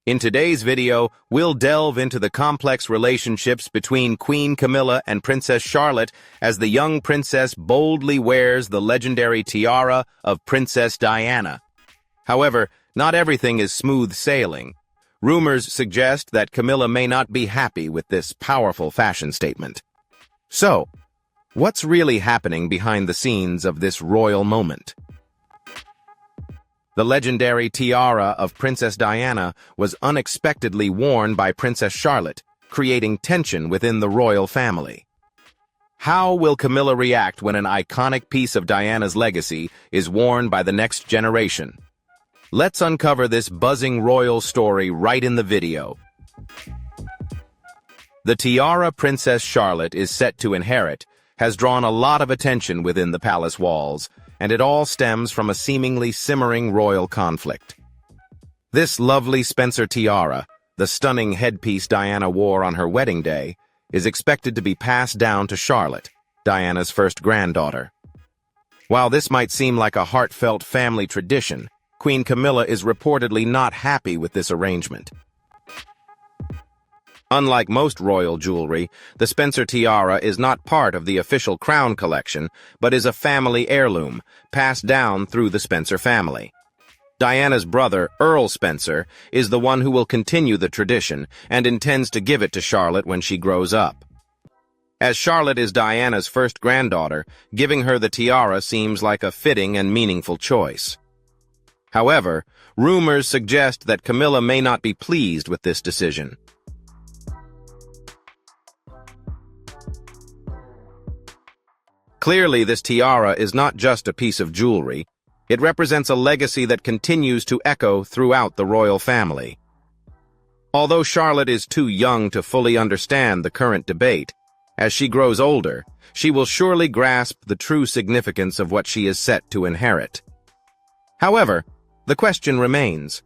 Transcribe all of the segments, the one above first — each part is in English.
In today's video, we'll delve into the complex relationships between Queen Camilla and Princess Charlotte as the young princess boldly wears the legendary tiara of Princess Diana. However, not everything is smooth sailing. Rumors suggest that Camilla may not be happy with this powerful fashion statement. So, what's really happening behind the scenes of this royal moment? The legendary tiara of Princess Diana was unexpectedly worn by Princess Charlotte, creating tension within the royal family. How will Camilla react when an iconic piece of Diana's legacy is worn by the next generation? Let's uncover this buzzing royal story right in the video. The tiara Princess Charlotte is set to inherit has drawn a lot of attention within the palace walls, and it all stems from a seemingly simmering royal conflict. This lovely Spencer tiara, the stunning headpiece Diana wore on her wedding day, is expected to be passed down to Charlotte, Diana's first granddaughter. While this might seem like a heartfelt family tradition, Queen Camilla is reportedly not happy with this arrangement. Unlike most royal jewelry, the Spencer tiara is not part of the official crown collection, but is a family heirloom, passed down through the Spencer family. Diana's brother, Earl Spencer, is the one who will continue the tradition and intends to give it to Charlotte when she grows up. As Charlotte is Diana's first granddaughter, giving her the tiara seems like a fitting and meaningful choice. However, rumors suggest that Camilla may not be pleased with this decision. Clearly, this tiara is not just a piece of jewelry. It represents a legacy that continues to echo throughout the royal family. Although Charlotte is too young to fully understand the current debate, as she grows older, she will surely grasp the true significance of what she is set to inherit. However, the question remains,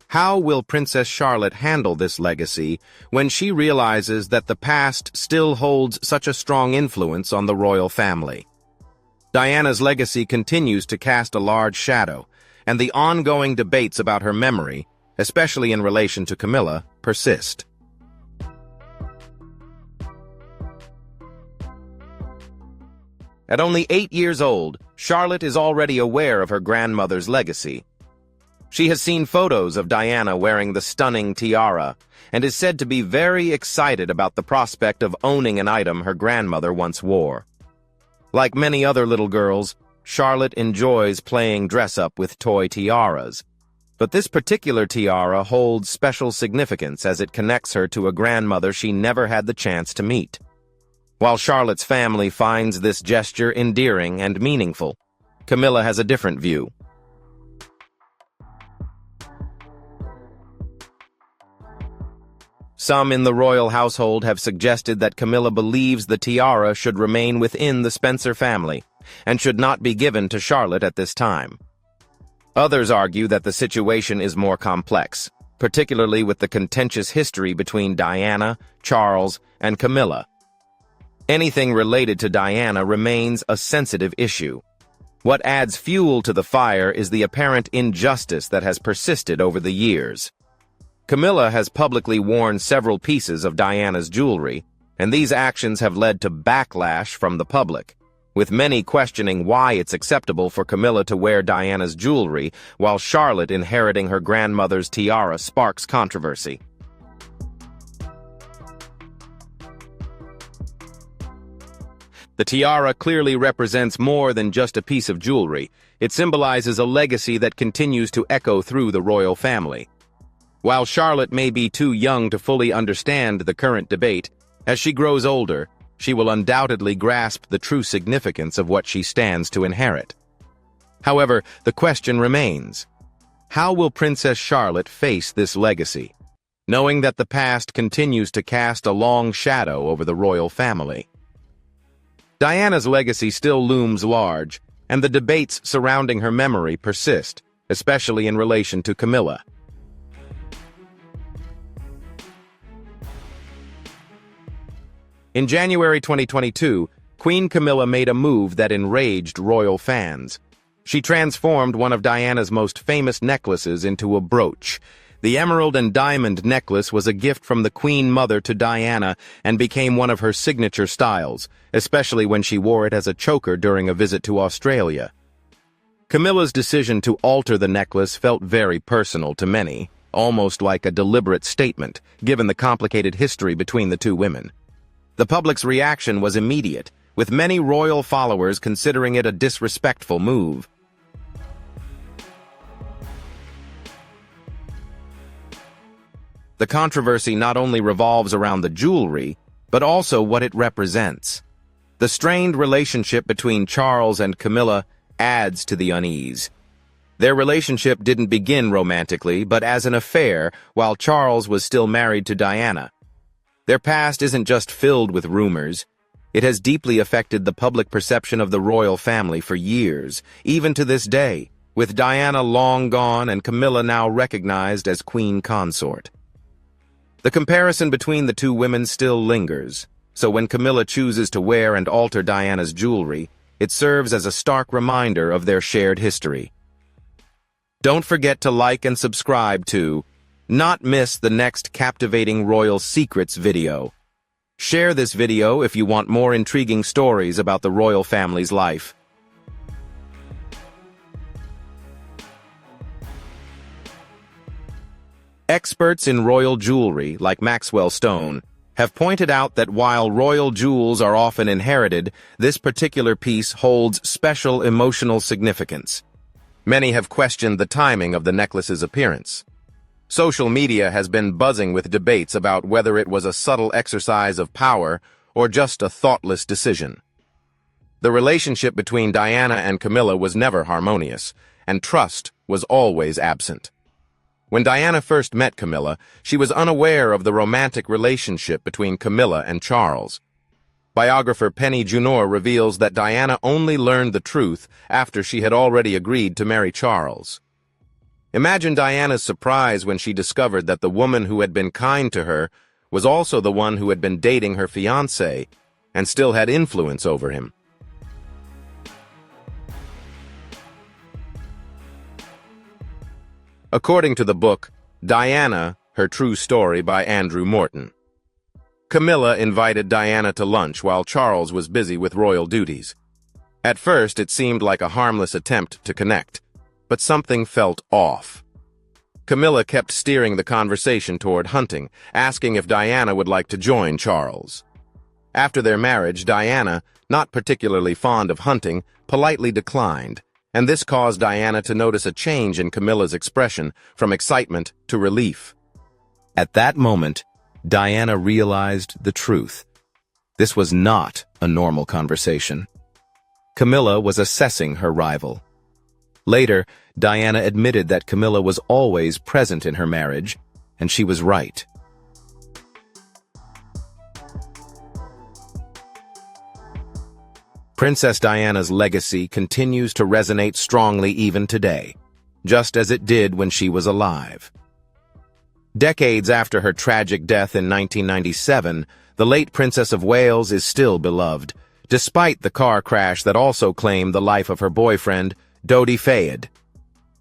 how will Princess Charlotte handle this legacy when she realizes that the past still holds such a strong influence on the royal family? Diana's legacy continues to cast a large shadow, and the ongoing debates about her memory, especially in relation to Camilla, persist. At only 8 years old, Charlotte is already aware of her grandmother's legacy. She has seen photos of Diana wearing the stunning tiara and is said to be very excited about the prospect of owning an item her grandmother once wore. Like many other little girls, Charlotte enjoys playing dress-up with toy tiaras. But this particular tiara holds special significance as it connects her to a grandmother she never had the chance to meet. While Charlotte's family finds this gesture endearing and meaningful, Camilla has a different view. Some in the royal household have suggested that Camilla believes the tiara should remain within the Spencer family and should not be given to Charlotte at this time. Others argue that the situation is more complex, particularly with the contentious history between Diana, Charles, and Camilla. Anything related to Diana remains a sensitive issue. What adds fuel to the fire is the apparent injustice that has persisted over the years. Camilla has publicly worn several pieces of Diana's jewelry, and these actions have led to backlash from the public, with many questioning why it's acceptable for Camilla to wear Diana's jewelry while Charlotte inheriting her grandmother's tiara sparks controversy. The tiara clearly represents more than just a piece of jewelry. It symbolizes a legacy that continues to echo through the royal family. While Charlotte may be too young to fully understand the current debate, as she grows older, she will undoubtedly grasp the true significance of what she stands to inherit. However, the question remains, how will Princess Charlotte face this legacy, knowing that the past continues to cast a long shadow over the royal family? Diana's legacy still looms large, and the debates surrounding her memory persist, especially in relation to Camilla. In January 2022, Queen Camilla made a move that enraged royal fans. She transformed one of Diana's most famous necklaces into a brooch. The emerald and diamond necklace was a gift from the Queen Mother to Diana and became one of her signature styles, especially when she wore it as a choker during a visit to Australia. Camilla's decision to alter the necklace felt very personal to many, almost like a deliberate statement, given the complicated history between the two women. The public's reaction was immediate, with many royal followers considering it a disrespectful move. The controversy not only revolves around the jewelry, but also what it represents. The strained relationship between Charles and Camilla adds to the unease. Their relationship didn't begin romantically, but as an affair, while Charles was still married to Diana. Their past isn't just filled with rumors. It has deeply affected the public perception of the royal family for years, even to this day, with Diana long gone and Camilla now recognized as queen consort. The comparison between the two women still lingers, so when Camilla chooses to wear and alter Diana's jewelry, it serves as a stark reminder of their shared history. Don't forget to like and subscribe to not miss the next captivating royal secrets video. Share this video if you want more intriguing stories about the royal family's life. Experts in royal jewelry, like Maxwell Stone, have pointed out that while royal jewels are often inherited, this particular piece holds special emotional significance. Many have questioned the timing of the necklace's appearance. Social media has been buzzing with debates about whether it was a subtle exercise of power or just a thoughtless decision. The relationship between Diana and Camilla was never harmonious, and trust was always absent. When Diana first met Camilla, she was unaware of the romantic relationship between Camilla and Charles. Biographer Penny Junor reveals that Diana only learned the truth after she had already agreed to marry Charles. Imagine Diana's surprise when she discovered that the woman who had been kind to her was also the one who had been dating her fiancé and still had influence over him. According to the book, Diana, Her True Story by Andrew Morton. Camilla invited Diana to lunch while Charles was busy with royal duties. At first, it seemed like a harmless attempt to connect, but something felt off. Camilla kept steering the conversation toward hunting, asking if Diana would like to join Charles. After their marriage, Diana, not particularly fond of hunting, politely declined, and this caused Diana to notice a change in Camilla's expression from excitement to relief. At that moment, Diana realized the truth. This was not a normal conversation. Camilla was assessing her rival. Later, Diana admitted that Camilla was always present in her marriage, and she was right. Princess Diana's legacy continues to resonate strongly even today, just as it did when she was alive. Decades after her tragic death in 1997, the late Princess of Wales is still beloved, despite the car crash that also claimed the life of her boyfriend, Dodi Fayed.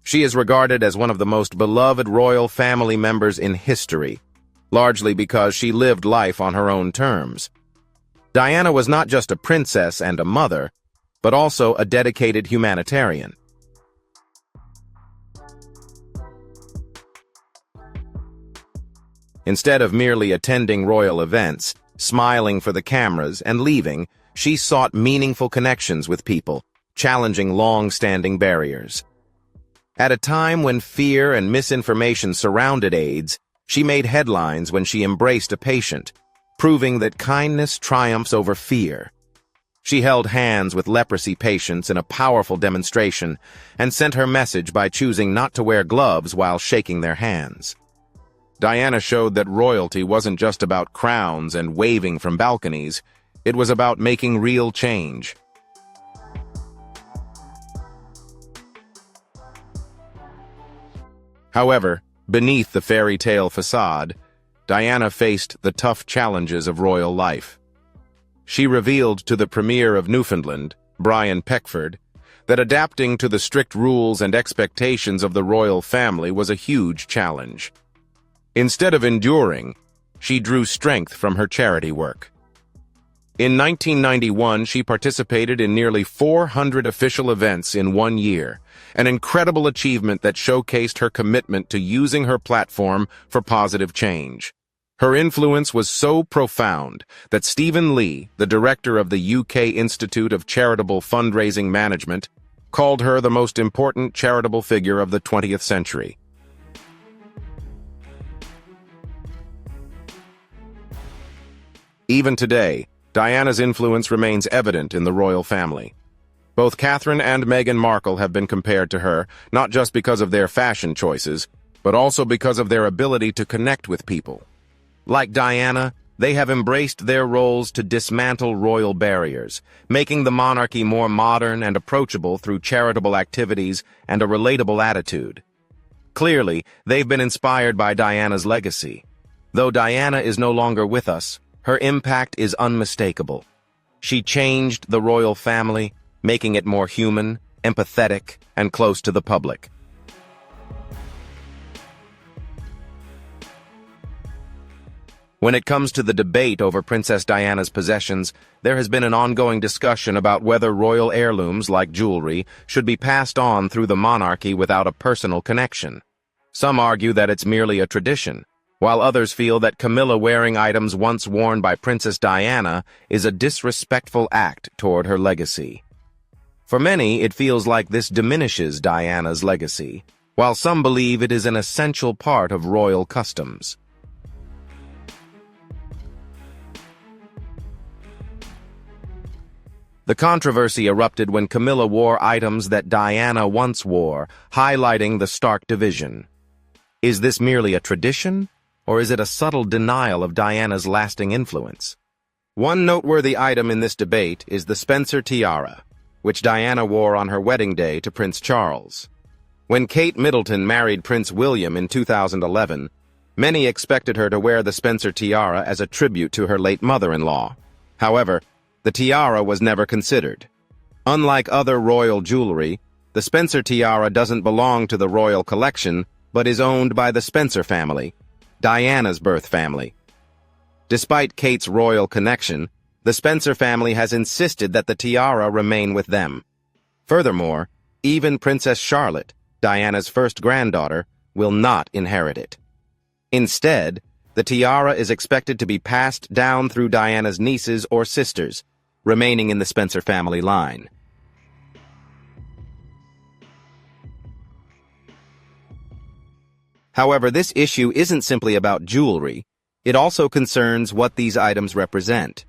She is regarded as one of the most beloved royal family members in history, largely because she lived life on her own terms. Diana was not just a princess and a mother, but also a dedicated humanitarian. Instead of merely attending royal events, smiling for the cameras, and leaving, she sought meaningful connections with people, challenging long-standing barriers. At a time when fear and misinformation surrounded AIDS, she made headlines when she embraced a patient, proving that kindness triumphs over fear. She held hands with leprosy patients in a powerful demonstration and sent her message by choosing not to wear gloves while shaking their hands. Diana showed that royalty wasn't just about crowns and waving from balconies, it was about making real change. However, beneath the fairy tale facade, Diana faced the tough challenges of royal life. She revealed to the Premier of Newfoundland, Brian Peckford, that adapting to the strict rules and expectations of the royal family was a huge challenge. Instead of enduring, she drew strength from her charity work. In 1991, she participated in nearly 400 official events in 1 year, an incredible achievement that showcased her commitment to using her platform for positive change. Her influence was so profound that Stephen Lee, the director of the UK Institute of Charitable Fundraising Management, called her the most important charitable figure of the 20th century. Even today, Diana's influence remains evident in the royal family. Both Catherine and Meghan Markle have been compared to her, not just because of their fashion choices, but also because of their ability to connect with people. Like Diana, they have embraced their roles to dismantle royal barriers, making the monarchy more modern and approachable through charitable activities and a relatable attitude. Clearly, they've been inspired by Diana's legacy. Though Diana is no longer with us, her impact is unmistakable. She changed the royal family, making it more human, empathetic, and close to the public. When it comes to the debate over Princess Diana's possessions, there has been an ongoing discussion about whether royal heirlooms like jewelry should be passed on through the monarchy without a personal connection. Some argue that it's merely a tradition, while others feel that Camilla wearing items once worn by Princess Diana is a disrespectful act toward her legacy. For many, it feels like this diminishes Diana's legacy, while some believe it is an essential part of royal customs. The controversy erupted when Camilla wore items that Diana once wore, highlighting the stark division. Is this merely a tradition, or is it a subtle denial of Diana's lasting influence? One noteworthy item in this debate is the Spencer tiara, which Diana wore on her wedding day to Prince Charles. When Kate Middleton married Prince William in 2011, many expected her to wear the Spencer tiara as a tribute to her late mother-in-law. However, the tiara was never considered. Unlike other royal jewelry, the Spencer tiara doesn't belong to the royal collection, but is owned by the Spencer family, Diana's birth family. Despite Kate's royal connection, the Spencer family has insisted that the tiara remain with them. Furthermore, even Princess Charlotte, Diana's first granddaughter, will not inherit it. Instead, the tiara is expected to be passed down through Diana's nieces or sisters, remaining in the Spencer family line. However, this issue isn't simply about jewelry. It also concerns what these items represent.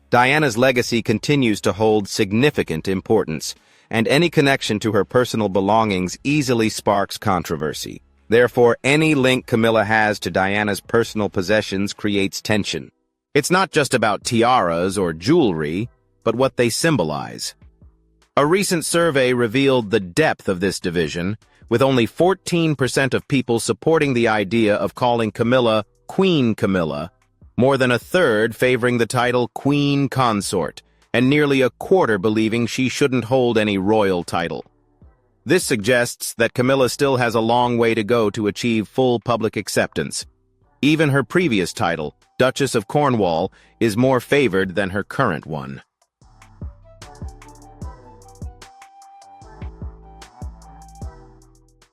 Diana's legacy continues to hold significant importance, and any connection to her personal belongings easily sparks controversy. Therefore, any link Camilla has to Diana's personal possessions creates tension. It's not just about tiaras or jewelry, but what they symbolize. A recent survey revealed the depth of this division, with only 14% of people supporting the idea of calling Camilla Queen Camilla, more than a third favoring the title Queen Consort, and nearly a quarter believing she shouldn't hold any royal title. This suggests that Camilla still has a long way to go to achieve full public acceptance. Even her previous title, Duchess of Cornwall, is more favored than her current one.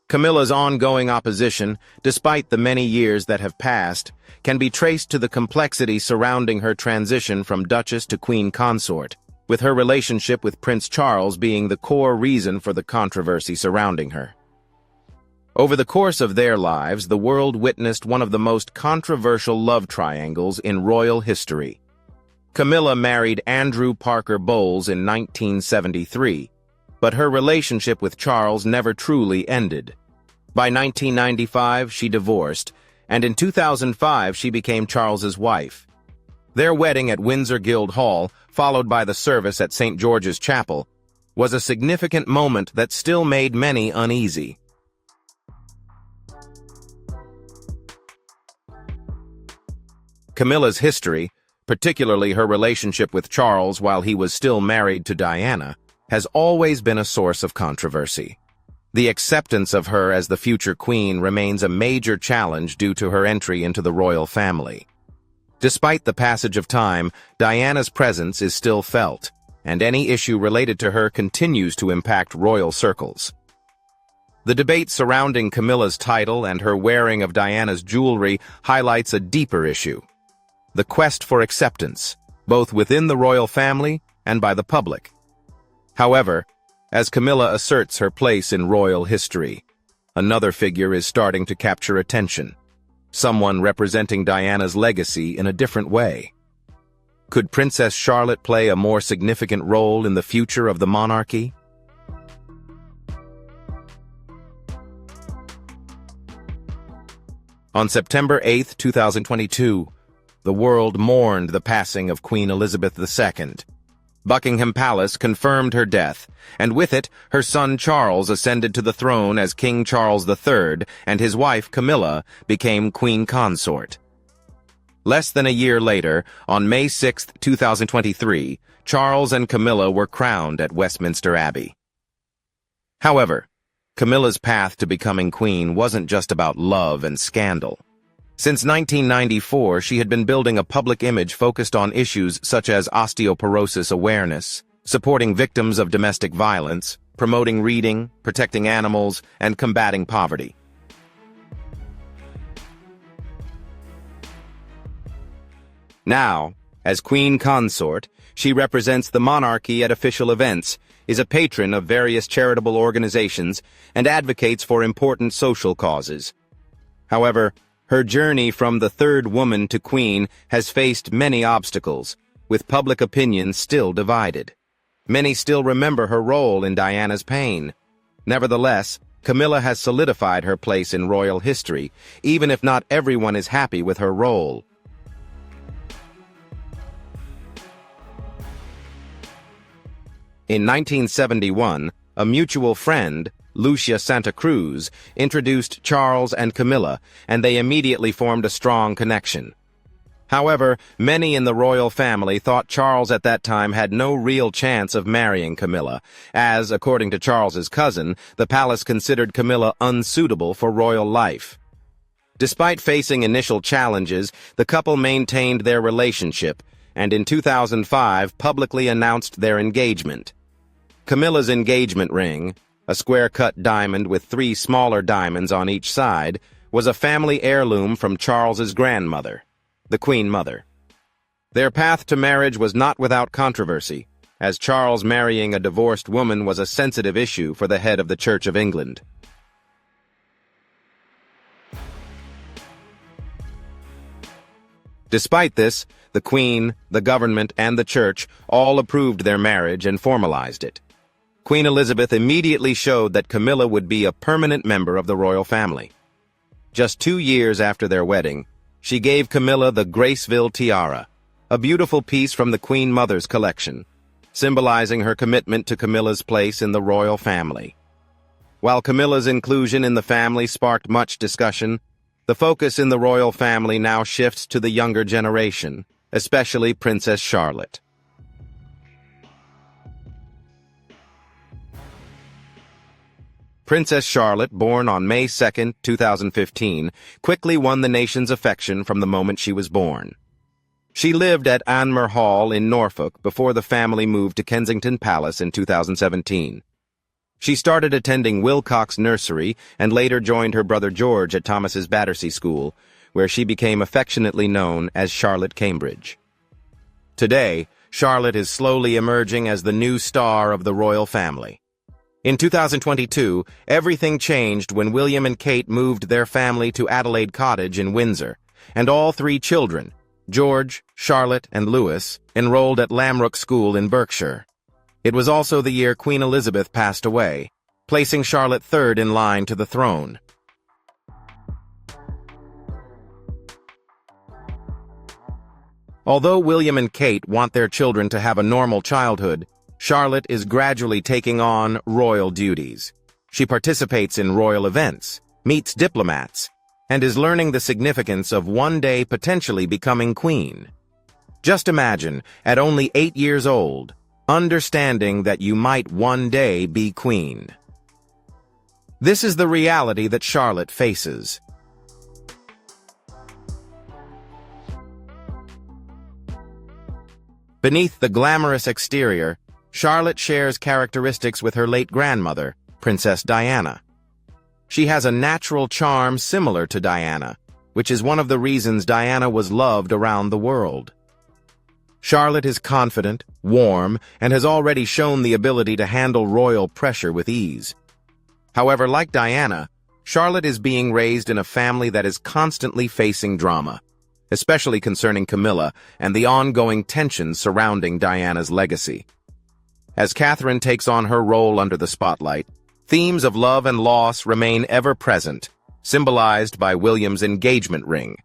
Camilla's ongoing opposition, despite the many years that have passed, can be traced to the complexity surrounding her transition from Duchess to Queen Consort, with her relationship with Prince Charles being the core reason for the controversy surrounding her. Over the course of their lives, the world witnessed one of the most controversial love triangles in royal history. Camilla married Andrew Parker Bowles in 1973, but her relationship with Charles never truly ended. By 1995, she divorced, and in 2005, she became Charles's wife. Their wedding at Windsor Guildhall, followed by the service at St. George's Chapel, was a significant moment that still made many uneasy. Camilla's history, particularly her relationship with Charles while he was still married to Diana, has always been a source of controversy. The acceptance of her as the future queen remains a major challenge due to her entry into the royal family. Despite the passage of time, Diana's presence is still felt, and any issue related to her continues to impact royal circles. The debate surrounding Camilla's title and her wearing of Diana's jewelry highlights a deeper issue: the quest for acceptance, both within the royal family and by the public. However, as Camilla asserts her place in royal history, another figure is starting to capture attention, someone representing Diana's legacy in a different way. Could Princess Charlotte play a more significant role in the future of the monarchy? On September 8, 2022, the world mourned the passing of Queen Elizabeth II. Buckingham Palace confirmed her death, and with it, her son Charles ascended to the throne as King Charles III, and his wife Camilla became Queen Consort. Less than a year later, on May 6, 2023, Charles and Camilla were crowned at Westminster Abbey. However, Camilla's path to becoming queen wasn't just about love and scandal. Since 1994, she had been building a public image focused on issues such as osteoporosis awareness, supporting victims of domestic violence, promoting reading, protecting animals, and combating poverty. Now, as Queen Consort, she represents the monarchy at official events, is a patron of various charitable organizations, and advocates for important social causes. However, her journey from the third woman to queen has faced many obstacles, with public opinion still divided. Many still remember her role in Diana's pain. Nevertheless, Camilla has solidified her place in royal history, even if not everyone is happy with her role. In 1971, a mutual friend, Lucia Santa Cruz, introduced Charles and Camilla, and they immediately formed a strong connection. However, many in the royal family thought Charles at that time had no real chance of marrying Camilla, as, according to Charles's cousin, the palace considered Camilla unsuitable for royal life. Despite facing initial challenges, the couple maintained their relationship, and in 2005 publicly announced their engagement. Camilla's engagement ring, a square-cut diamond with 3 smaller diamonds on each side, was a family heirloom from Charles's grandmother, the Queen Mother. Their path to marriage was not without controversy, as Charles marrying a divorced woman was a sensitive issue for the head of the Church of England. Despite this, the Queen, the government, and the Church all approved their marriage and formalized it. Queen Elizabeth immediately showed that Camilla would be a permanent member of the royal family. Just 2 years after their wedding, she gave Camilla the Graceville Tiara, a beautiful piece from the Queen Mother's collection, symbolizing her commitment to Camilla's place in the royal family. While Camilla's inclusion in the family sparked much discussion, the focus in the royal family now shifts to the younger generation, especially Princess Charlotte. Princess Charlotte, born on May 2, 2015, quickly won the nation's affection from the moment she was born. She lived at Anmer Hall in Norfolk before the family moved to Kensington Palace in 2017. She started attending Wilcox Nursery and later joined her brother George at Thomas's Battersea School, where she became affectionately known as Charlotte Cambridge. Today, Charlotte is slowly emerging as the new star of the royal family. In 2022, everything changed when William and Kate moved their family to Adelaide Cottage in Windsor, and all 3 children, George, Charlotte, and Louis, enrolled at Lamrook School in Berkshire. It was also the year Queen Elizabeth passed away, placing Charlotte third in line to the throne. Although William and Kate want their children to have a normal childhood, Charlotte is gradually taking on royal duties. She participates in royal events, meets diplomats, and is learning the significance of one day potentially becoming queen. Just imagine, at only 8 years old, understanding that you might one day be queen. This is the reality that Charlotte faces. Beneath the glamorous exterior, Charlotte shares characteristics with her late grandmother, Princess Diana. She has a natural charm similar to Diana, which is one of the reasons Diana was loved around the world. Charlotte is confident, warm, and has already shown the ability to handle royal pressure with ease. However, like Diana, Charlotte is being raised in a family that is constantly facing drama, especially concerning Camilla and the ongoing tensions surrounding Diana's legacy. As Catherine takes on her role under the spotlight, themes of love and loss remain ever present, symbolized by William's engagement ring,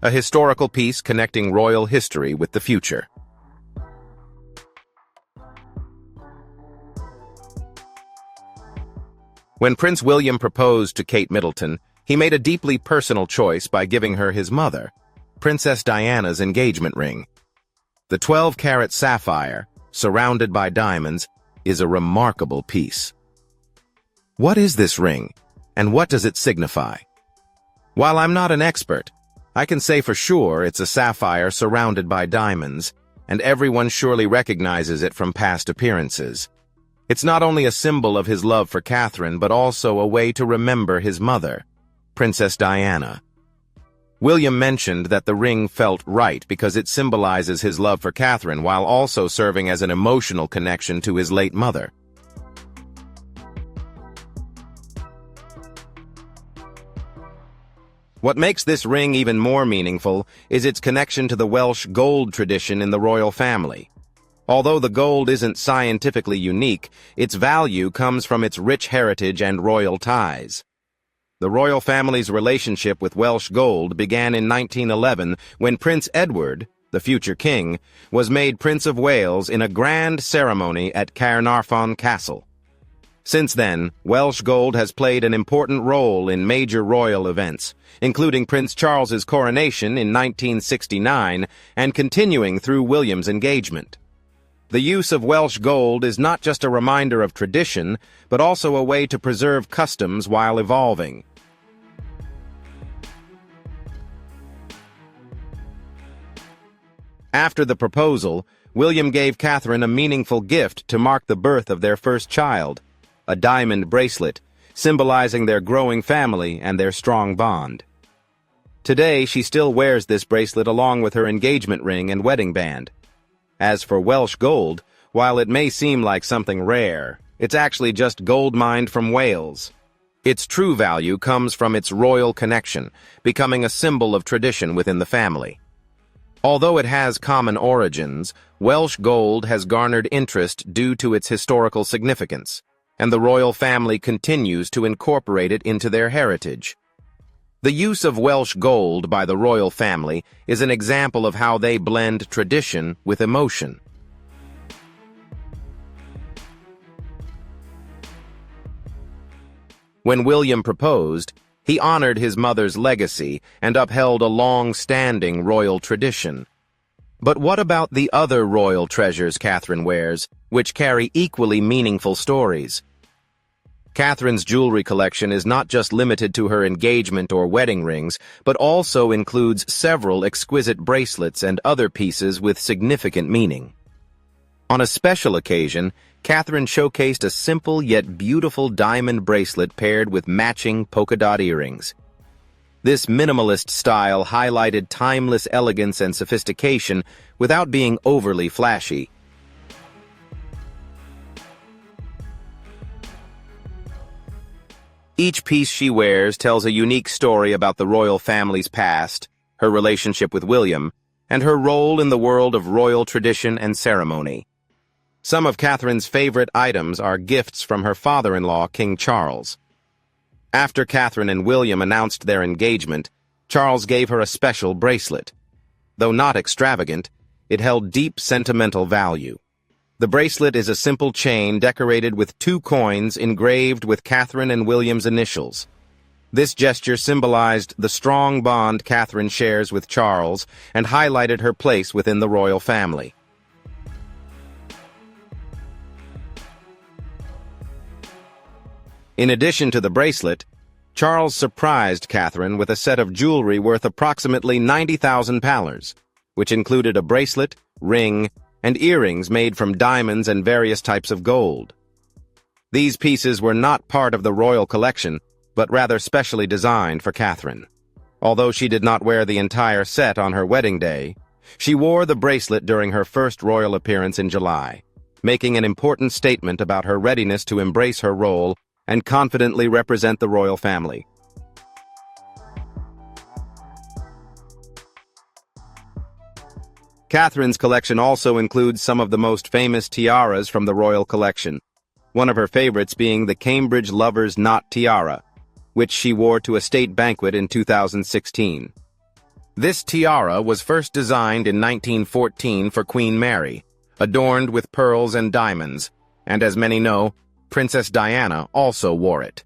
a historical piece connecting royal history with the future. When Prince William proposed to Kate Middleton, he made a deeply personal choice by giving her his mother, Princess Diana's engagement ring. The 12-carat sapphire, surrounded by diamonds, is a remarkable piece. What is this ring, and what does it signify? While I'm not an expert, I can say for sure it's a sapphire surrounded by diamonds, and everyone surely recognizes it from past appearances. It's not only a symbol of his love for Catherine, but also a way to remember his mother, Princess Diana. William mentioned that the ring felt right because it symbolizes his love for Catherine while also serving as an emotional connection to his late mother. What makes this ring even more meaningful is its connection to the Welsh gold tradition in the royal family. Although the gold isn't scientifically unique, its value comes from its rich heritage and royal ties. The royal family's relationship with Welsh gold began in 1911 when Prince Edward, the future king, was made Prince of Wales in a grand ceremony at Caernarfon Castle. Since then, Welsh gold has played an important role in major royal events, including Prince Charles's coronation in 1969 and continuing through William's engagement. The use of Welsh gold is not just a reminder of tradition, but also a way to preserve customs while evolving. After the proposal, William gave Catherine a meaningful gift to mark the birth of their first child, a diamond bracelet, symbolizing their growing family and their strong bond. Today, she still wears this bracelet along with her engagement ring and wedding band. As for Welsh gold, while it may seem like something rare, it's actually just gold mined from Wales. Its true value comes from its royal connection, becoming a symbol of tradition within the family. Although it has common origins, Welsh gold has garnered interest due to its historical significance, and the royal family continues to incorporate it into their heritage. The use of Welsh gold by the royal family is an example of how they blend tradition with emotion. When William proposed, he honored his mother's legacy and upheld a long-standing royal tradition. But what about the other royal treasures Catherine wears, which carry equally meaningful stories? Catherine's jewelry collection is not just limited to her engagement or wedding rings, but also includes several exquisite bracelets and other pieces with significant meaning. On a special occasion, Catherine showcased a simple yet beautiful diamond bracelet paired with matching polka-dot earrings. This minimalist style highlighted timeless elegance and sophistication without being overly flashy. Each piece she wears tells a unique story about the royal family's past, her relationship with William, and her role in the world of royal tradition and ceremony. Some of Catherine's favorite items are gifts from her father-in-law, King Charles. After Catherine and William announced their engagement, Charles gave her a special bracelet. Though not extravagant, it held deep sentimental value. The bracelet is a simple chain decorated with 2 coins engraved with Catherine and William's initials. This gesture symbolized the strong bond Catherine shares with Charles and highlighted her place within the royal family. In addition to the bracelet, Charles surprised Catherine with a set of jewelry worth approximately 90,000 thalers, which included a bracelet, ring, and earrings made from diamonds and various types of gold. These pieces were not part of the royal collection, but rather specially designed for Catherine. Although she did not wear the entire set on her wedding day, she wore the bracelet during her first royal appearance in July, making an important statement about her readiness to embrace her role and confidently represent the royal family. Catherine's collection also includes some of the most famous tiaras from the royal collection, one of her favorites being the Cambridge Lover's Knot Tiara, which she wore to a state banquet in 2016. This tiara was first designed in 1914 for Queen Mary, adorned with pearls and diamonds, and as many know, Princess Diana also wore it.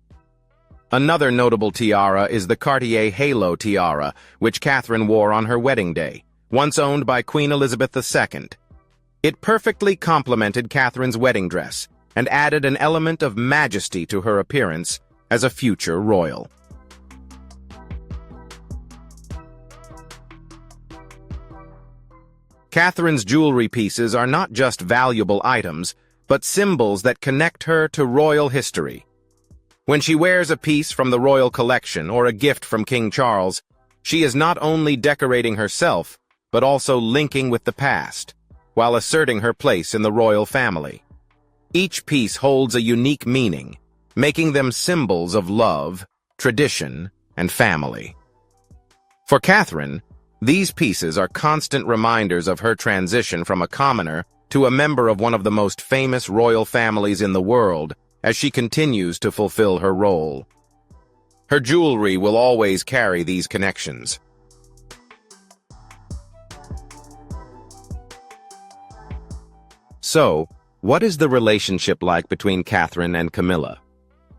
Another notable tiara is the Cartier Halo tiara, which Catherine wore on her wedding day, once owned by Queen Elizabeth II. It perfectly complemented Catherine's wedding dress and added an element of majesty to her appearance as a future royal. Catherine's jewelry pieces are not just valuable items, but symbols that connect her to royal history. When she wears a piece from the royal collection or a gift from King Charles, she is not only decorating herself, but also linking with the past, while asserting her place in the royal family. Each piece holds a unique meaning, making them symbols of love, tradition, and family. For Catherine, these pieces are constant reminders of her transition from a commoner to a member of one of the most famous royal families in the world as she continues to fulfill her role. Her jewelry will always carry these connections. So, what is the relationship like between Catherine and Camilla?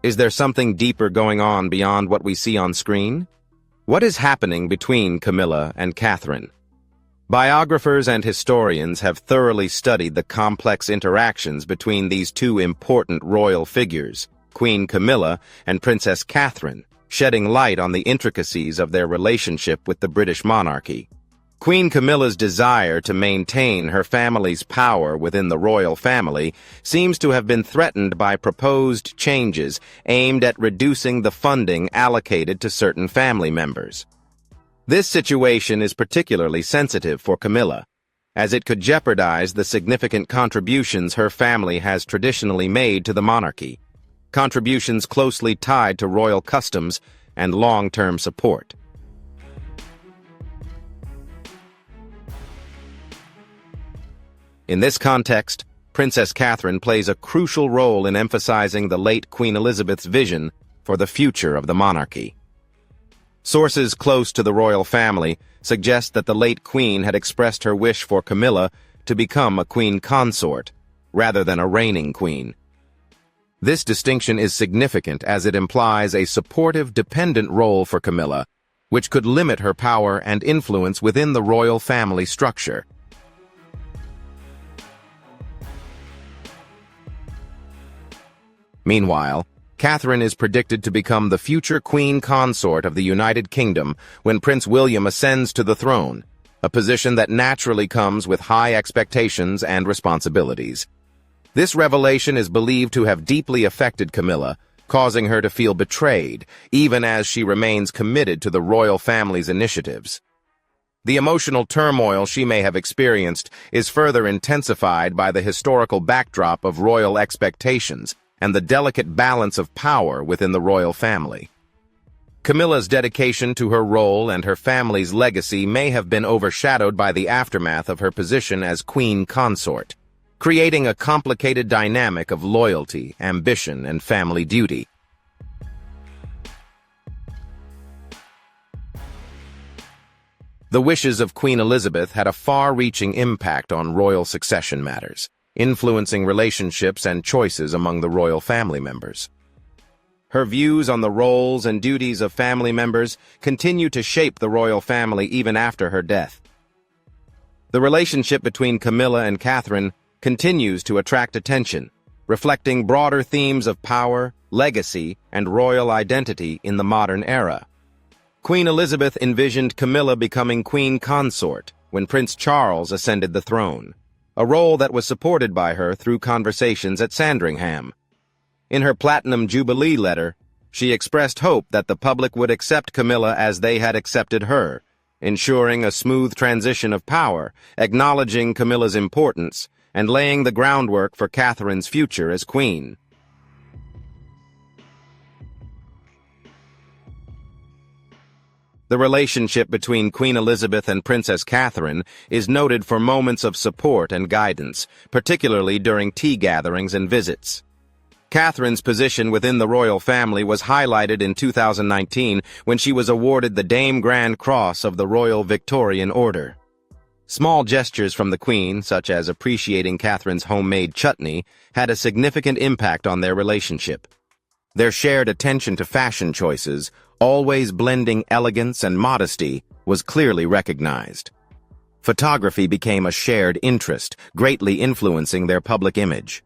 Is there something deeper going on beyond what we see on screen? What is happening between Camilla and Catherine? Biographers and historians have thoroughly studied the complex interactions between these two important royal figures, Queen Camilla and Princess Catherine, shedding light on the intricacies of their relationship with the British monarchy. Queen Camilla's desire to maintain her family's power within the royal family seems to have been threatened by proposed changes aimed at reducing the funding allocated to certain family members. This situation is particularly sensitive for Camilla, as it could jeopardize the significant contributions her family has traditionally made to the monarchy, contributions closely tied to royal customs and long-term support. In this context, Princess Catherine plays a crucial role in emphasizing the late Queen Elizabeth's vision for the future of the monarchy. Sources close to the royal family suggest that the late queen had expressed her wish for Camilla to become a queen consort, rather than a reigning queen. This distinction is significant as it implies a supportive, dependent role for Camilla, which could limit her power and influence within the royal family structure. Meanwhile, Catherine is predicted to become the future queen consort of the United Kingdom when Prince William ascends to the throne, a position that naturally comes with high expectations and responsibilities. This revelation is believed to have deeply affected Camilla, causing her to feel betrayed, even as she remains committed to the royal family's initiatives. The emotional turmoil she may have experienced is further intensified by the historical backdrop of royal expectations and the delicate balance of power within the royal family. Camilla's dedication to her role and her family's legacy may have been overshadowed by the aftermath of her position as queen consort, creating a complicated dynamic of loyalty, ambition, and family duty. The wishes of Queen Elizabeth had a far-reaching impact on royal succession matters, influencing relationships and choices among the royal family members. Her views on the roles and duties of family members continue to shape the royal family even after her death. The relationship between Camilla and Catherine continues to attract attention, reflecting broader themes of power, legacy, and royal identity in the modern era. Queen Elizabeth envisioned Camilla becoming queen consort when Prince Charles ascended the throne, a role that was supported by her through conversations at Sandringham. In her Platinum Jubilee letter, she expressed hope that the public would accept Camilla as they had accepted her, ensuring a smooth transition of power, acknowledging Camilla's importance, and laying the groundwork for Catherine's future as queen. The relationship between Queen Elizabeth and Princess Catherine is noted for moments of support and guidance, particularly during tea gatherings and visits. Catherine's position within the royal family was highlighted in 2019 when she was awarded the Dame Grand Cross of the Royal Victorian Order. Small gestures from the Queen, such as appreciating Catherine's homemade chutney, had a significant impact on their relationship. Their shared attention to fashion choices, always blending elegance and modesty, was clearly recognized. Photography became a shared interest, greatly influencing their public image.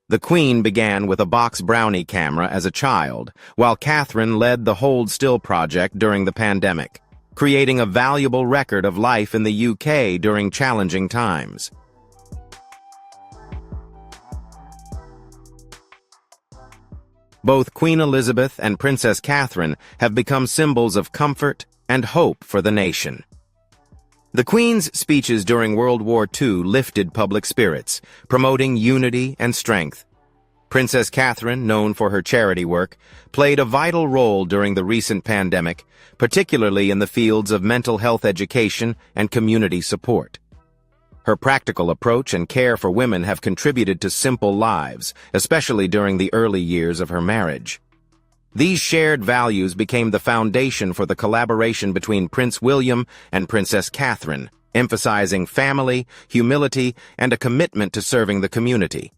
The Queen began with a box brownie camera as a child, while Catherine led the Hold Still project during the pandemic, creating a valuable record of life in the UK during challenging times. Both Queen Elizabeth and Princess Catherine have become symbols of comfort and hope for the nation. The Queen's speeches during World War II lifted public spirits, promoting unity and strength. Princess Catherine, known for her charity work, played a vital role during the recent pandemic, particularly in the fields of mental health education and community support. Her practical approach and care for women have contributed to simple lives, especially during the early years of her marriage. These shared values became the foundation for the collaboration between Prince William and Princess Catherine, emphasizing family, humility, and a commitment to serving the community.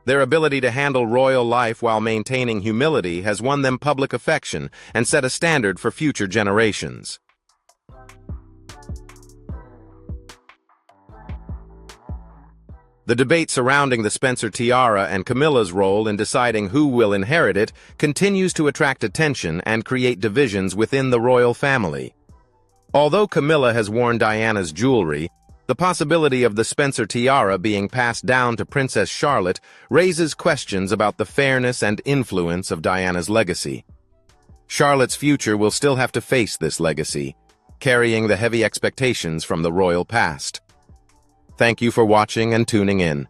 Their ability to handle royal life while maintaining humility has won them public affection and set a standard for future generations. The debate surrounding the Spencer tiara and Camilla's role in deciding who will inherit it continues to attract attention and create divisions within the royal family. Although Camilla has worn Diana's jewelry, the possibility of the Spencer tiara being passed down to Princess Charlotte raises questions about the fairness and influence of Diana's legacy. Charlotte's future will still have to face this legacy, carrying the heavy expectations from the royal past. Thank you for watching and tuning in.